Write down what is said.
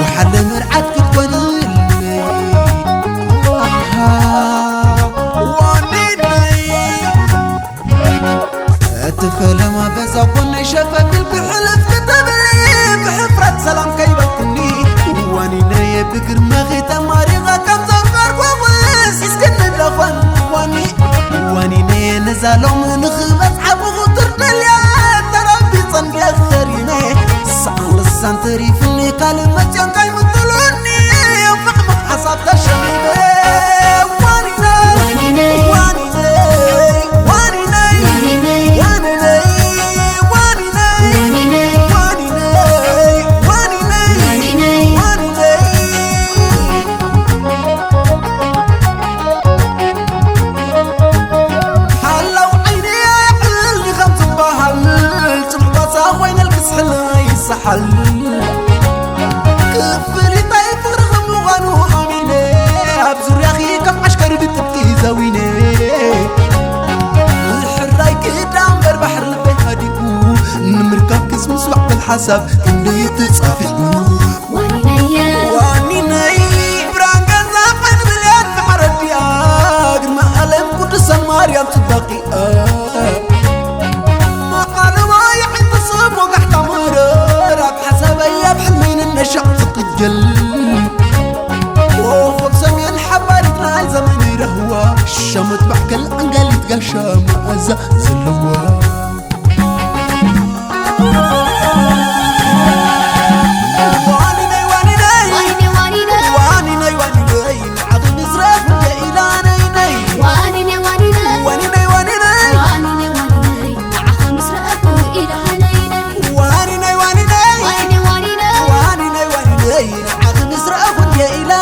وحل مرعد كتكون أتفل ما بزاقوني شفا بالكحلف كتبلي بحفرة سلام كيبتني واني نايا بكر ماغي تماريغا كم زفر وغوز اسكن ندلفن واني نايا نزالو من خبت عبو غطر دليا ترابي صنقى خريني سعال السانتري فيني كلمة ينقاي مطلوني يفحمق حساب تشميبي واني ناي واني ناي واني ناي واني ناي واني ناي واني ناي واني ناي واني ناي حلو عيني يحلني خمس بحل تلبسها وين الكسحل يسحل كفري طيب رغم وغنو أميني أبزر يا أخي كم عشكر بتبكي زاويني الحراي كدام غير بحر البيت هديكو نمركب كسم سوح بالحسب اللي يتصافحو واني ناي برانقا زافن بليان معردي أقر ما ألم كنت سماريا بتبقي ما قال ما يحين تصب وقحت مرر بحسب أيام حلمين النشأ تقجل وخب سمين حبارك ناي زمن رهوة الشمت بحكل أنقل يتقشى مأزة زلوة يا إلهي